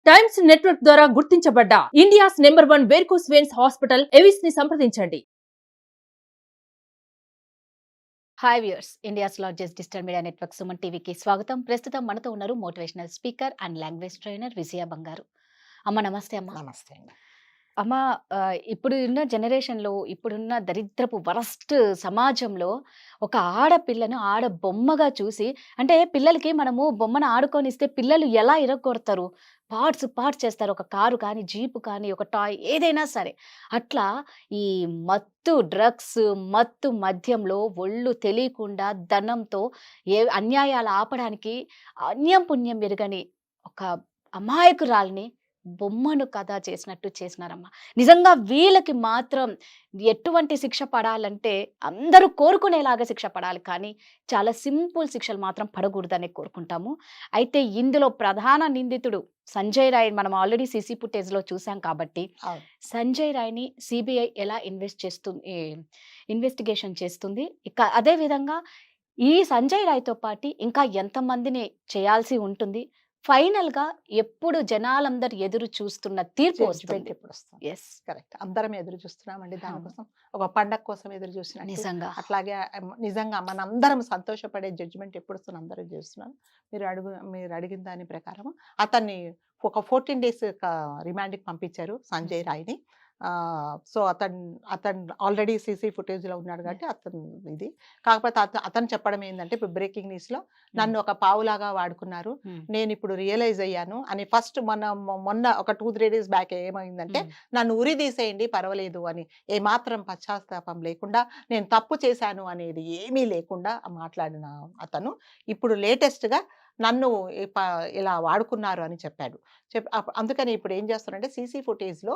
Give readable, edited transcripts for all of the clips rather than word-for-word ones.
Times Network ద్వారా గుర్తించబడ్డ India's number 1 varicose veins hospital Avis ని సంప్రదించండి. Hi viewers, India's largest digital media network Suman టీవీకి స్వాగతం. ప్రస్తుతం మనతో ఉన్నారు motivational speaker and language trainer Vijaya Bangaru. అమ్మ నమస్తే. అమ్మ నమస్తే అండి. అమ్మ, ఇప్పుడున్న జనరేషన్లో, ఇప్పుడున్న దరిద్రపు వరస్ట్ సమాజంలో ఒక ఆడపిల్లను ఆడబొమ్మగా చూసి, అంటే పిల్లలకి మనము బొమ్మను ఆడుకొనిస్తే పిల్లలు ఎలా ఇరగొడతారు, పార్ట్స్ చేస్తారు. ఒక కారు కానీ, జీపు కానీ, ఒక టాయ్ ఏదైనా సరే. అట్లా ఈ మత్తు డ్రగ్స్, మత్తు మద్యంలో ఒళ్ళు తెలియకుండా ధనంతో అన్యాయాలు ఆపడానికి అన్యం పుణ్యం ఎరుగని ఒక అమాయకురాల్ని బొమ్మను కథ చేసినట్టు చేసినారమ్మా. నిజంగా వీళ్ళకి మాత్రం ఎటువంటి శిక్ష పడాలంటే అందరూ కోరుకునేలాగా శిక్ష పడాలి, కానీ చాలా సింపుల్ శిక్షలు మాత్రం పడకూడదని కోరుకుంటాము. అయితే ఇందులో ప్రధాన నిందితుడు సంజయ్ రాయ్ మనం ఆల్రెడీ సీసీ ఫుటేజ్లో చూసాం కాబట్టి, సంజయ్ రాయ్ని సిబిఐ ఎలా ఇన్వెస్టిగేషన్ చేస్తుంది. ఇక అదేవిధంగా ఈ సంజయ్ రాయ్తో పాటు ఇంకా ఎంతమందిని చేయాల్సి ఉంటుంది, ఫైనల్ గా ఎప్పుడు జనాలందరూ ఎదురు చూస్తున్న తీర్పు వస్తుంది. ఎప్పుడు వస్తుంది? Yes, correct. అందరం ఎదురు చూస్తున్నామండి దానికోసం. ఒక పండగ కోసం ఎదురు చూస్తున్నాం. నిజంగా అట్లాగే నిజంగా మనందరం సంతోషపడే జడ్జిమెంట్ ఎప్పుడు వస్తుంది అందరూ చూస్తున్నాం. మీరు అడిగిన దాని ప్రకారం అతన్ని ఒక 14 days రిమాండ్కి పంపించారు సంజయ్ రాయ్ని. సో అతను ఆల్రెడీ సీసీ ఫుటేజ్లో ఉన్నాడు కాబట్టి ఇది కాకపోతే అతను చెప్పడం ఏంటంటే, ఇప్పుడు బ్రేకింగ్ న్యూస్లో నన్ను ఒక పావులాగా వాడుకున్నారు, నేను ఇప్పుడు రియలైజ్ అయ్యాను అని. ఫస్ట్ మొన్న ఒక 2-3 days బ్యాక్ ఏమైందంటే, నన్ను ఉరి తీసేయండి పర్వాలేదు అని, ఏమాత్రం పశ్చాత్తాపం లేకుండా, నేను తప్పు చేశాను అనేది ఏమీ లేకుండా మాట్లాడిన అతను ఇప్పుడు లేటెస్ట్గా నన్ను ఇలా వాడుకున్నారు అని చెప్పాడు. అందుకని ఇప్పుడు ఏం చేస్తారంటే, సీసీ ఫుటేజ్లో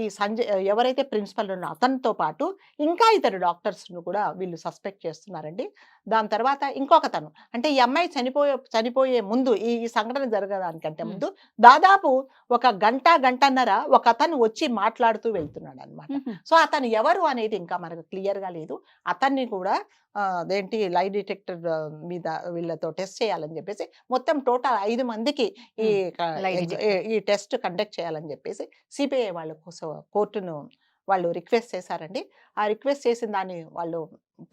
ఈ సంజయ్ ఎవరైతే ప్రిన్సిపల్ ఉన్నారో అతనితో పాటు ఇంకా ఇతరు డాక్టర్స్ను కూడా వీళ్ళు సస్పెక్ట్ చేస్తున్నారండి. దాని తర్వాత ఇంకొకతను, అంటే ఈ అమ్మాయి చనిపోయే ముందు, ఈ సంఘటన జరగడానికంటే ముందు దాదాపు ఒక గంటన్నర ఒక అతను వచ్చి మాట్లాడుతూ వెళ్తున్నాడు అనమాట. సో అతను ఎవరు అనేది ఇంకా మనకు క్లియర్గా లేదు. అతన్ని కూడా అదేంటి లై డిటెక్టర్ మీద వీళ్ళతో టెస్ట్ చేయాలని చెప్పేసి, మొత్తం టోటల్ 5 మందికి ఈ టెస్ట్ కండక్ట్ చేయాలని చెప్పేసి సిబిఐ వాళ్ళ కోసం కోర్టును వాళ్ళు రిక్వెస్ట్ చేశారండి. ఆ రిక్వెస్ట్ చేసిన దాన్ని వాళ్ళు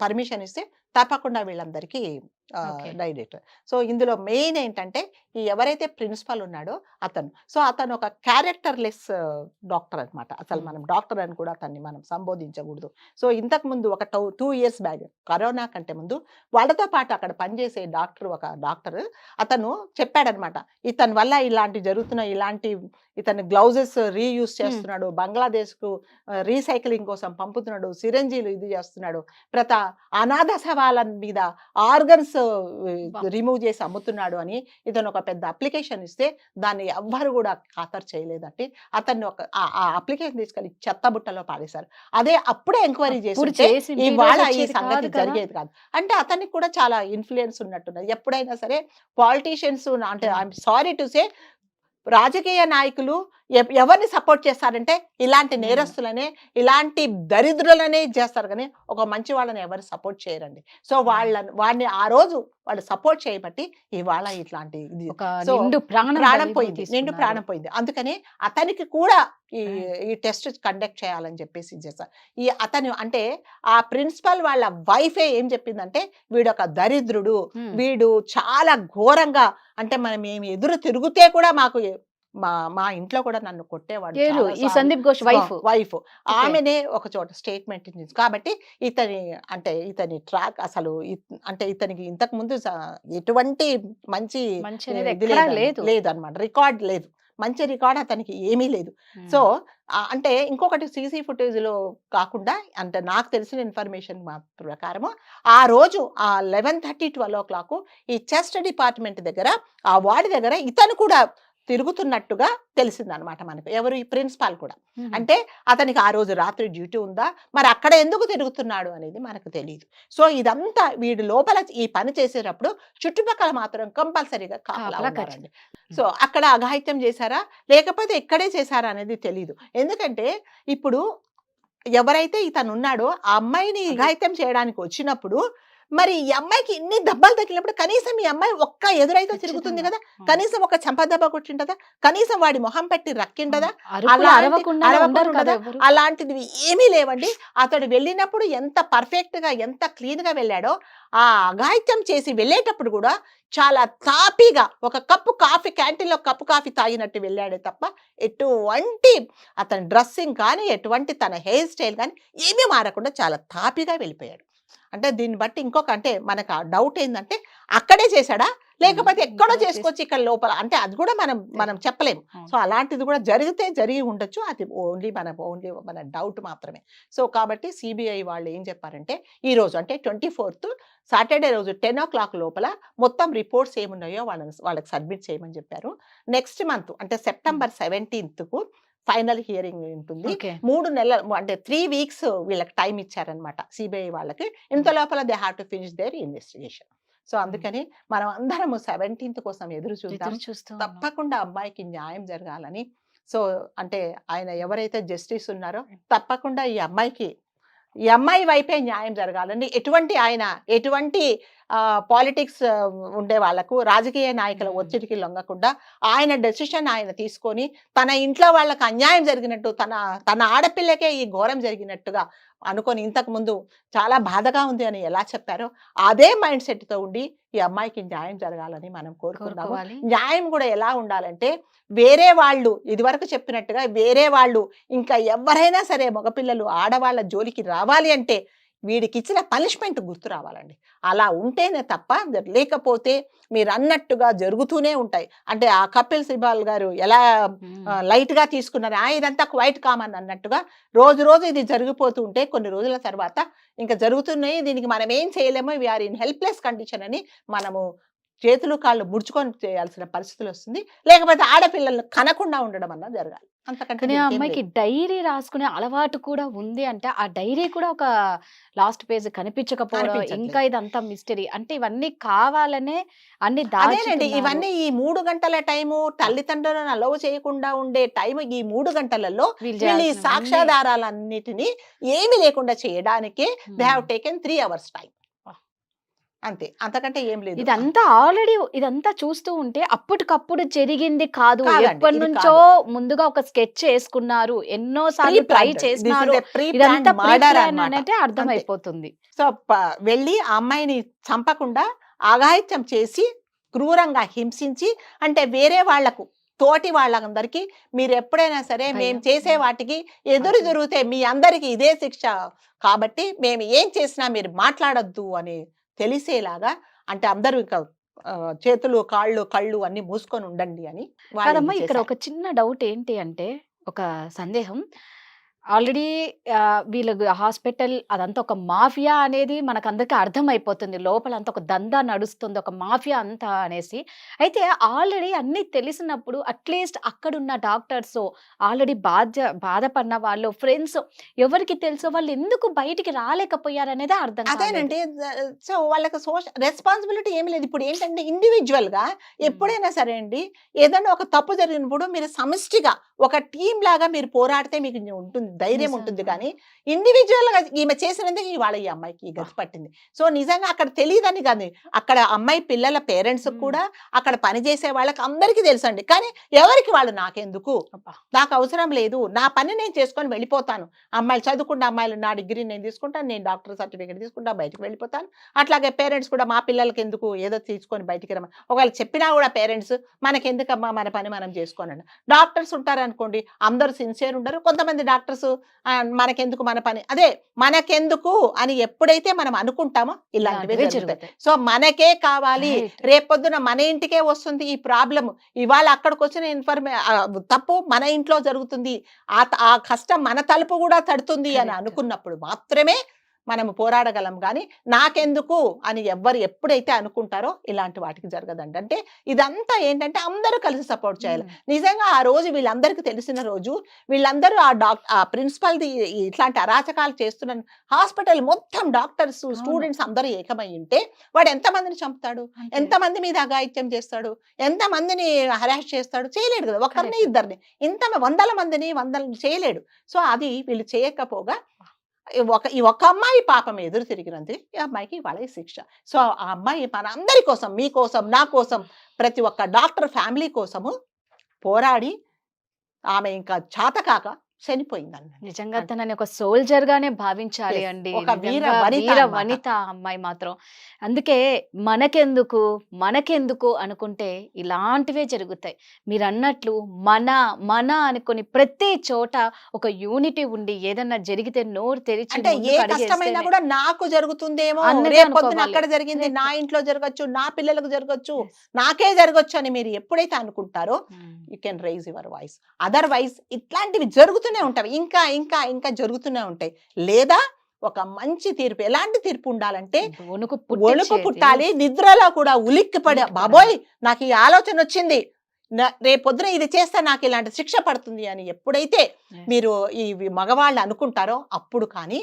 పర్మిషన్ ఇస్తే తప్పకుండా వీళ్ళందరికీ డైరెక్ట్. సో ఇందులో మెయిన్ ఏంటంటే, ఈ ఎవరైతే ప్రిన్సిపల్ ఉన్నాడో అతను ఒక క్యారెక్టర్లెస్ డాక్టర్ అనమాట. అసలు మనం డాక్టర్ అని కూడా అతన్ని మనం సంబోధించకూడదు. సో ఇంతకు ముందు ఒక 2 years బ్యాక్, కరోనా కంటే ముందు వాళ్ళతో పాటు అక్కడ పనిచేసే ఒక డాక్టర్ అతను చెప్పాడనమాట, ఇతని వల్ల ఇలాంటి జరుగుతున్నాయి, ఇతను గ్లౌజెస్ రీయూజ్ చేస్తున్నాడు, బంగ్లాదేశ్కు రీసైక్లింగ్ కోసం పంపుతున్నాడు, సిరంజీలు ఇది చేస్తున్నాడు, అనాథ శవాల మీద ఆర్గన్స్ రిమూవ్ చేసి అమ్ముతున్నాడు అని ఇతను ఒక పెద్ద అప్లికేషన్ ఇస్తే దాన్ని ఎవ్వరు కూడా ఖాతరు చేయలేదంటే, అతన్ని ఆ అప్లికేషన్ తీసుకెళ్ళి చెత్తబుట్టలో పాడేశారు. అప్పుడే ఎంక్వైరీ చేసి ఇవాళ ఈ సంగతి జరిగేది కాదు. అంటే అతనికి కూడా చాలా ఇన్ఫ్లుయెన్స్ ఉన్నట్టున్నది. ఎప్పుడైనా సరే పాలిటీషియన్స్, అంటే ఐఎమ్ సారీ టు సే, రాజకీయ నాయకులు ఎవరిని సపోర్ట్ చేస్తారంటే ఇలాంటి నేరస్తులనే, ఇలాంటి దరిద్రులనే చేస్తారు, కానీ ఒక మంచి వాళ్ళని ఎవరు సపోర్ట్ చేయరండి. సో వాడిని ఆ రోజు వాళ్ళు సపోర్ట్ చేయబట్టి ఇవాళ ఇట్లాంటి నిండు ప్రాణం పోయింది. అందుకని అతనికి కూడా ఈ టెస్ట్ కండక్ట్ చేయాలని చెప్పేసి చేస్తారు. అతను అంటే ఆ ప్రిన్సిపల్ వాళ్ళ వైఫే ఏం చెప్పిందంటే, వీడు ఒక దరిద్రుడు, వీడు చాలా ఘోరంగా, అంటే మనం ఏమి ఎదురు తిరిగితే కూడా మాకు మా ఇంట్లో కూడా నన్ను కొట్టేవాడు, ఈ సందీప్ ఘోష్ వైఫ్ ఆమెనే ఒక చోట స్టేట్మెంట్ ఇచ్చింది. కాబట్టి ఇతని ట్రాక్ అసలు, అంటే ఇతనికి ఇంతకు ముందు ఎటువంటి మంచి లేదు అనమాట, రికార్డ్ లేదు, మంచి రికార్డ్ అతనికి ఏమీ లేదు. సో అంటే ఇంకొకటి, సీసీ ఫుటేజ్లో కాకుండా, అంటే నాకు తెలిసిన ఇన్ఫర్మేషన్ ప్రకారము ఆ రోజు 11:30-12 o'clock ఈ చెస్ట్ డిపార్ట్మెంట్ దగ్గర, ఆ వార్డు దగ్గర ఇతను కూడా తిరుగుతున్నట్టుగా తెలిసిందనమాట మనకు. ఎవరు? ఈ ప్రిన్సిపాల్ కూడా. అంటే అతనికి ఆ రోజు రాత్రి డ్యూటీ ఉందా, మరి అక్కడ ఎందుకు తిరుగుతున్నాడు అనేది మనకు తెలియదు. సో ఇదంతా వీడు లోపల ఈ పని చేసేటప్పుడు చుట్టుపక్కల మాత్రం కంపల్సరీగా కాపాడారండి. సో అక్కడ అఘాయిత్యం చేశారా లేకపోతే ఇక్కడే చేశారా అనేది తెలియదు. ఎందుకంటే ఇప్పుడు ఎవరైతే ఇతను ఉన్నాడో ఆ అమ్మాయిని అఘాయిత్యం చేయడానికి వచ్చినప్పుడు మరి ఈ అమ్మాయికి ఇన్ని దెబ్బలు తగిలినప్పుడు కనీసం ఈ అమ్మాయి ఒక్క ఎదురైతే తిరుగుతుంది కదా, కనీసం ఒక చెంప దెబ్బ కొట్టింటదా, కనీసం వాడి మొహం పెట్టి రక్కింటదా, అలాంటిది ఏమీ లేవండి. అతడు వెళ్ళినప్పుడు ఎంత పర్ఫెక్ట్ గా ఎంత క్లీన్ గా వెళ్ళాడో, ఆ అఘాయిత్యం చేసి వెళ్ళేటప్పుడు కూడా చాలా తాపీగా ఒక కప్పు కాఫీ, క్యాంటీన్లో కప్పు కాఫీ తాగినట్టు వెళ్ళాడే తప్ప ఎటువంటి అతని డ్రెస్సింగ్ కానీ ఎటువంటి తన హెయిర్ స్టైల్ కానీ ఏమీ మారకుండా చాలా తాపీగా వెళ్ళిపోయాడు. అంటే దీన్ని బట్టి ఇంకొక అంటే మనకు ఆ డౌట్ ఏంటంటే అక్కడే చేశాడా లేకపోతే ఎక్కడో చేసుకొచ్చి ఇక్కడ లోపల, అంటే అది కూడా మనం చెప్పలేము. సో అలాంటిది కూడా జరిగి ఉండొచ్చు, అది ఓన్లీ మన డౌట్ మాత్రమే. సో కాబట్టి సిబిఐ వాళ్ళు ఏం చెప్పారంటే ఈ రోజు అంటే 24th సాటర్డే రోజు 10 o'clock లోపల మొత్తం రిపోర్ట్స్ ఏమున్నాయో వాళ్ళకి సబ్మిట్ చేయమని చెప్పారు. నెక్స్ట్ మంత్ అంటే సెప్టెంబర్ 17th ఫైనల్ హియరింగ్ ఉంటుంది. 3 నెలలు అంటే 3 weeks వీళ్ళకి టైం ఇచ్చారనమాట సిబిఐ వాళ్ళకి. ఇంత లోపల they have to finish their investigation. So అందుకని మనం అందరము 17th కోసం ఎదురు చూద్దాం. తప్పకుండా అమ్మాయికి న్యాయం జరగాలని. సో అంటే ఆయన ఎవరైతే జస్టిస్ ఉన్నారో తప్పకుండా ఈ అమ్మాయి వైపే న్యాయం జరగాలని, ఎటువంటి పాలిటిక్స్ ఉండే వాళ్ళకు రాజకీయ నాయకుల ఒత్తిడికి లొంగకుండా ఆయన డెసిషన్ ఆయన తీసుకొని తన ఇంట్లో వాళ్ళకి అన్యాయం జరిగినట్టు, తన ఆడపిల్లకే ఈ ఘోరం జరిగినట్టుగా అనుకొని ఇంతకు ముందు చాలా బాధగా ఉంది అని ఎలా చెప్పారో అదే మైండ్ సెట్ తో ఉండి ఈ అమ్మాయికి న్యాయం జరగాలని మనం కోరుకుందాము. న్యాయం కూడా ఎలా ఉండాలంటే వేరే వాళ్ళు ఇదివరకు చెప్పినట్టుగా వేరే వాళ్ళు ఇంకా ఎవరైనా సరే మగపిల్లలు ఆడవాళ్ళ జోలికి రావాలి అంటే వీడికి ఇచ్చిన పనిష్మెంట్ గుర్తు రావాలండి. అలా ఉంటేనే తప్ప, లేకపోతే మీరు అన్నట్టుగా జరుగుతూనే ఉంటాయి. అంటే ఆ కపిల్ సిబాల్ గారు ఎలా లైట్ గా తీసుకున్నారు, ఇదంతా క్వైట్ కామన్ అన్నట్టుగా రోజు ఇది జరిగిపోతూ ఉంటే కొన్ని రోజుల తర్వాత ఇంకా జరుగుతున్నాయి, దీనికి మనం ఏం చేయలేమో, వీఆర్ ఇన్ హెల్ప్లెస్ కండిషన్ అని మనము చేతులు కాళ్ళు ముడుచుకొని చేయాల్సిన పరిస్థితులు వస్తుంది. లేకపోతే ఆడపిల్లలను కనకుండా ఉండడం అన్నా జరగాలి. అంతకంటే అమ్మాయికి డైరీ రాసుకునే అలవాటు కూడా ఉంది అంటే ఆ డైరీ కూడా ఒక లాస్ట్ పేజ్ కనిపించకపోవడం, ఇంకా ఇదంతా మిస్టరీ. అంటే ఇవన్నీ కావాలనే అన్ని అదేనండి. ఇవన్నీ ఈ 3 గంటల టైము తల్లిదండ్రులను అలవ్ చేయకుండా ఉండే టైం, ఈ 3 గంటలలో వీళ్ళు ఈ సాక్ష్యాధారాలన్నిటినీ ఏమి లేకుండా చేయడానికి they have taken 3 hours time. అంతే, అంతకంటే ఏం లేదు. ఇదంతా చూస్తూ ఉంటే అప్పటికప్పుడు జరిగింది కాదు, ఎప్పటి నుంచో ముందుగా ఒక స్కెచ్ వేసుకున్నారు, ఎన్నో సార్లు ట్రై చేసినారు, ఇదంతా అర్థమైపోతుంది. సో వెళ్ళి ఆ అమ్మాయిని చంపకుండా అఘాయిత్యం చేసి క్రూరంగా హింసించి, అంటే వేరే వాళ్లకు తోటి వాళ్ళందరికీ మీరు ఎప్పుడైనా సరే మేము చేసే వాటికి ఎదురు జరిగితే మీ అందరికి ఇదే శిక్ష కాబట్టి మేము ఏం చేసినా మీరు మాట్లాడొద్దు అని తెలిసేలాగా, అంటే అందరూ ఇంకా చేతులు కాళ్ళు కళ్ళు అన్ని మూసుకొని ఉండండి అని. కాదమ్మా, ఇక్కడ ఒక చిన్న డౌట్ ఏంటి అంటే, ఒక సందేహం. ఆల్రెడీ వీళ్ళ హాస్పిటల్ అదంతా ఒక మాఫియా అనేది మనకు అందరికీ అర్థమైపోతుంది, లోపల అంతా ఒక దందా నడుస్తుంది, ఒక మాఫియా అంతా అనేసి. అయితే ఆల్రెడీ అన్ని తెలిసినప్పుడు అట్లీస్ట్ అక్కడున్న డాక్టర్స్, ఆల్రెడీ బాధపడిన వాళ్ళు, ఫ్రెండ్స్ ఎవరికి తెలుసో వాళ్ళు ఎందుకు బయటికి రాలేకపోయారు అనేది అర్థం. అదేనండి. సో వాళ్ళకి సోషల్ రెస్పాన్సిబిలిటీ ఏమి లేదు. ఇప్పుడు ఏంటంటే ఇండివిజువల్ గా ఎప్పుడైనా సరే అండి, ఏదైనా ఒక తప్పు జరిగినప్పుడు మీరు సమిష్టిగా ఒక టీం లాగా మీరు పోరాడితే మీకు ఉంటుంది, ధైర్యం ఉంటుంది. కానీ ఇండివిజువల్ గా ఈమె చేసినందుకు ఇవాళ ఈ అమ్మాయికి గతి పట్టింది. సో నిజంగా అక్కడ తెలియదని కాదు, అక్కడ అమ్మాయి పిల్లల పేరెంట్స్ కూడా, అక్కడ పనిచేసే వాళ్ళకి అందరికీ తెలుసండి. కానీ ఎవరికి వాళ్ళు నాకెందుకు, నాకు అవసరం లేదు, నా పని నేను చేసుకొని వెళ్ళిపోతాను, అమ్మాయిలు చదువుకుంటే అమ్మాయిలు నా డిగ్రీ నేను తీసుకుంటాను, నేను డాక్టర్ సర్టిఫికేట్ తీసుకుంటా బయటకు వెళ్ళిపోతాను. అట్లాగే పేరెంట్స్ కూడా మా పిల్లలకి ఎందుకు ఏదో తీసుకొని బయటికి రమ్మని ఒకవేళ చెప్పినా కూడా పేరెంట్స్ మనకెందుకమ్మా మన పని మనం చేసుకోనండి. డాక్టర్స్ ఉంటారనుకోండి, అందరూ సిన్సియర్ ఉండరు, కొంతమంది డాక్టర్స్ మనకెందుకు మన పని, అదే మనకెందుకు అని ఎప్పుడైతే మనం అనుకుంటామో ఇలాంటివి జరుగుతాయి. సో మనకే కావాలి, రేపొద్దున మన ఇంటికే వస్తుంది ఈ ప్రాబ్లం, ఇవాళ అక్కడికి వచ్చిన తప్పు మన ఇంట్లో జరుగుతుంది, ఆ కష్టం మన తలుపు కూడా తడుతుంది అని అనుకున్నప్పుడు మాత్రమే మనము పోరాడగలం. కానీ నాకెందుకు అని ఎప్పుడైతే అనుకుంటారో ఇలాంటి వాటికి జరగదండి. అంటే ఇదంతా ఏంటంటే అందరూ కలిసి సపోర్ట్ చేయాలి. నిజంగా ఆ రోజు వీళ్ళందరికీ తెలిసిన రోజు వీళ్ళందరూ ఆ ప్రిన్సిపల్ది ఇట్లాంటి అరాచకాలు చేస్తున్న హాస్పిటల్ మొత్తం డాక్టర్స్ స్టూడెంట్స్ అందరూ ఏకమై ఉంటే వాడు ఎంతమందిని చంపుతాడు, ఎంతమంది మీద అఘాయిత్యం చేస్తాడు, ఎంతమందిని హరాస్ చేస్తాడు, చేయలేడు కదా, ఒకరిని ఇద్దరిని, ఇంత వందల మందిని చేయలేడు. సో అది వీళ్ళు చేయకపోగా ఈ ఒక్క అమ్మాయి పాపం ఎదురు తిరిగినందుకు ఈ అమ్మాయికి ఇవాళ ఈ శిక్ష. సో ఆ అమ్మాయి మన అందరి కోసం, మీకోసం, నా కోసం, ప్రతి ఒక్క డాక్టర్ ఫ్యామిలీ కోసము పోరాడి ఆమె ఇంకా చాతకాక చనిపోయిందండి. నిజంగా తనని ఒక సోల్జర్ గానే భావించాలి Yes. అండి. ఒక వీర నిజంగా వనిత వీర అన్నమాట. వనిత ఆ అమ్మాయి మాత్రం. అందుకే మనకెందుకు అనుకుంటే ఇలాంటివే జరుగుతాయి. మీరు అన్నట్లు మన అనుకుని ప్రతి చోట ఒక యూనిటీ ఉండి ఏదన్నా జరిగితే నోరు తెరిచి అంటే ఏ ముందుకు కష్టమైనా అడుగేస్తేనే కూడా నాకు జరుగుతుందేమో, అన్నదే రేపు పొద్దున అనుకోవాలి. అక్కడ జరిగింది నా Correct. ఇంట్లో జరగచ్చు, నా పిల్లలకు జరగచ్చు, Yes. నాకే జరగచ్చు అని మీరు ఎప్పుడైతే అనుకుంటారో Hmm. You can rise your voice. Otherwise ఇట్లాంటివి జరుగుతూనే ఉంటాయి, ఇంకా ఇంకా ఇంకా జరుగుతూనే ఉంటాయి. లేదా ఒక మంచి తీర్పు, ఎలాంటి తీర్పు ఉండాలంటే వణుకు వణుకు పుట్టించేది. పుట్టాలి, నిద్రలో కూడా ఉలిక్కిపడి ఉలిక్కిపడాలి. బాబోయ్ నాకు ఈ ఆలోచన వచ్చింది, రేపు పొద్దున ఇది చేస్తే నాకు ఇలాంటి శిక్ష పడుతుంది అని ఎప్పుడైతే Yes. మీరు ఈ మనవాళ్ళు అనుకుంటారో అప్పుడు కానీ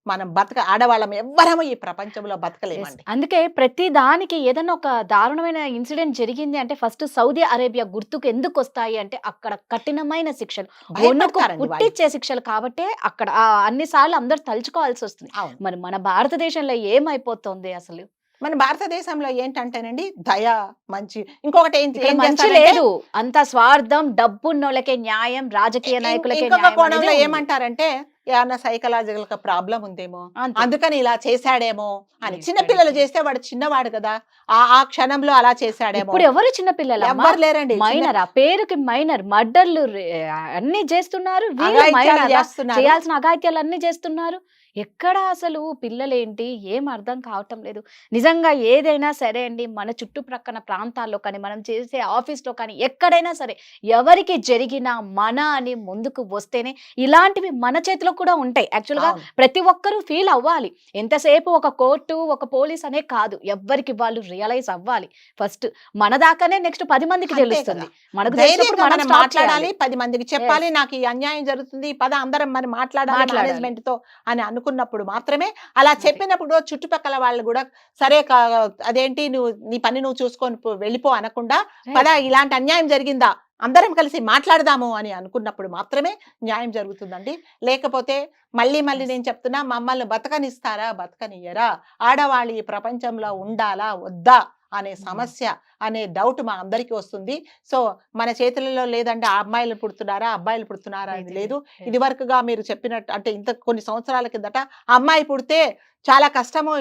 మనం ఆడవాళ్ళం ఎవ్వరము ఈ ప్రపంచంలో Yes. బతకలేమండి. అందుకే ప్రతి దానికి ఏదైనా ఒక దారుణమైన ఇన్సిడెంట్ జరిగింది అంటే ఫస్ట్ సౌదీ అరేబియా గుర్తుకు ఎందుకు వస్తాయి అంటే అక్కడ కఠినమైన శిక్షలు, వణుకు భయపడతారండి వాళ్ళు. పుట్టించే శిక్షలు కాబట్టి అక్కడ అన్నిసార్లు అందరు తలుచుకోవాల్సి వస్తుంది. అవును. మరి మన భారతదేశంలో ఏమైపోతుంది అసలు? మన భారతదేశంలో ఏంటంటేనండి దయ, మంచి, ఇంకొకటి ఇక్కడ ఏం మంచి చేస్తారంటే లేదు, అంత స్వార్థం, డబ్బున్నోళ్ళకే న్యాయం, రాజకీయ నాయకులకే ఇంకొక న్యాయం కోణంలో అనేది ఉంది. ఏమంటారంటే ఏమన్నా సైకలాజికల్ ప్రాబ్లం ఉందేమో, అంతే. అందుకని ఇలా చేశాడేమో అని. Yes, చిన్న పిల్లలు correct. చేస్తే వాడు చిన్నవాడు కదా, ఆ క్షణంలో అలా చేశాడేమో. ఇప్పుడు ఎవరు చిన్న పిల్లలు ఎవ్వరు లేరండి. మైనర్, ఆ పేరుకి మైనర్, మర్డర్లు అన్ని చేస్తున్నారు, వీళ్ళు అఘాయిత్యాలు మైనరా? చేస్తున్నారు. చేయాల్సిన అఘాయిత్యాలు అన్ని చేస్తున్నారు. ఎక్కడ అసలు పిల్లలేంటి ఏం అర్థం కావటం లేదు. నిజంగా ఏదైనా సరే అండి, మన చుట్టుప్రక్కల ప్రాంతాల్లో కానీ, మనం చేసే ఆఫీస్లో కానీ, ఎక్కడైనా సరే ఎవరికి జరిగినా మన అని ముందుకు వస్తేనే ఇలాంటివి మన చేతిలో కూడా ఉంటాయి. యాక్చువల్గా అవును. ప్రతి ఒక్కరూ ఫీల్ అవ్వాలి. ఎంతసేపు ఒక కోర్టు, ఒక పోలీస్ అనే కాదు, ఎవ్వరికి వాళ్ళు రియలైజ్ అవ్వాలి ఫస్ట్. మన దాకానే నెక్స్ట్ 10 మందికి అంతే తెలుస్తుంది. కదా. మనకు తెలిసినప్పుడు ధైర్యంగా మనం మనం స్టార్ట్ మాట్లాడాలి, చేయాలి. 10 మందికి చెప్పాలి, నాకు ఈ అన్యాయం జరుగుతుంది, పద అందరం మరి మాట్లాడాలి మేనేజ్మెంట్ తో అని అనుకున్నప్పుడు మాత్రమే. అలా అదే. చెప్పినప్పుడు చుట్టుపక్కల వాళ్ళు కూడా సరే అదేంటి నువ్వు నీ పని నువ్వు చూసుకొని వెళ్ళిపో అనకుండా, పద ఇలాంటి అన్యాయం జరిగిందా అందరం కలిసి మాట్లాడదాము అని అనుకున్నప్పుడు మాత్రమే న్యాయం జరుగుతుందండి. లేకపోతే మళ్ళీ Yes. నేను చెప్తున్నా, మమ్మల్ని బతకనిస్తారా బతకనియ్యరా, ఆడవాళ్ళు ఈ ప్రపంచంలో ఉండాలా వద్దా అనే సమస్య, అనే డౌట్ మా అందరికీ వస్తుంది. సో మన చేతులలో లేదంటే ఆ అమ్మాయిలు పుడుతున్నారా అబ్బాయిలు పుడుతున్నారా అనేది లేదు. ఇది వరకుగా మీరు చెప్పినట్టు అంటే ఇంత కొన్ని సంవత్సరాల కిందట ఆ అమ్మాయి పుడితే చాలా కష్టము,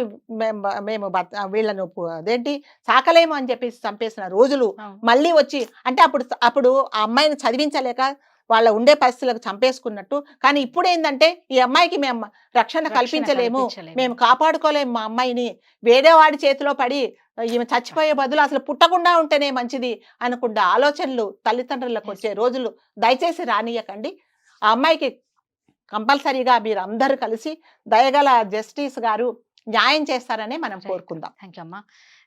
మేము వీళ్ళను అదేంటి సాకలేము అని చెప్పేసి చంపేసిన రోజులు అవును. మళ్ళీ వచ్చి, అంటే అప్పుడు ఆ అమ్మాయిని చదివించలేక వాళ్ళ ఉండే పరిస్థితులకు చంపేసుకున్నట్టు. కానీ ఇప్పుడు ఏంటంటే ఈ అమ్మాయికి మేము రక్షణ కల్పించలేము, మేము కాపాడుకోలేము మా అమ్మాయిని, వేరే వాడి చేతిలో పడి ఈమె చచ్చిపోయే బదులు అసలు పుట్టకుండా ఉంటేనే మంచిది అనుకున్న ఆలోచనలు తల్లిదండ్రులకు వచ్చే రోజులు దయచేసి రానియకండి. ఆ అమ్మాయికి కంపల్సరీగా మీరు అందరూ కలిసి దయగల జస్టిస్ గారు న్యాయం చేస్తారనే మనం కోరుకుందాం. థ్యాంక్ యూ అమ్మా.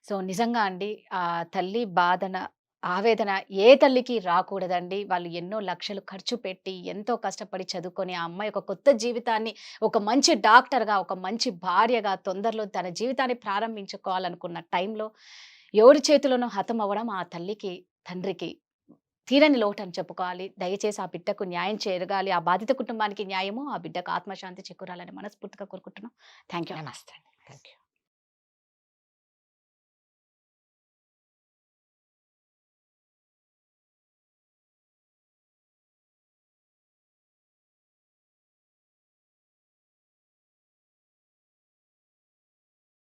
సో నిజంగా అండి, ఆ తల్లి బాధన, ఆవేదన ఏ తల్లికి రాకూడదండి. వాళ్ళు ఎన్నో లక్షలు ఖర్చు పెట్టి ఎంతో కష్టపడి చదువుకొని ఆ అమ్మాయి ఒక కొత్త జీవితాన్ని, ఒక మంచి డాక్టర్గా, ఒక మంచి భార్యగా తొందరలో తన జీవితాన్ని ప్రారంభించుకోవాలనుకున్న టైంలో ఎవరి చేతిలోనో హతం అవ్వడం ఆ తల్లికి, తండ్రికి తీరని లోటు అని చెప్పుకోవాలి. దయచేసి ఆ బిడ్డకు న్యాయం చేయగాలి, ఆ బాధిత కుటుంబానికి న్యాయము, ఆ బిడ్డకు ఆత్మశాంతి చేకూరాలని మనస్ఫూర్తిగా కోరుకుంటున్నాం. Thank you. నమస్తే. Thank you.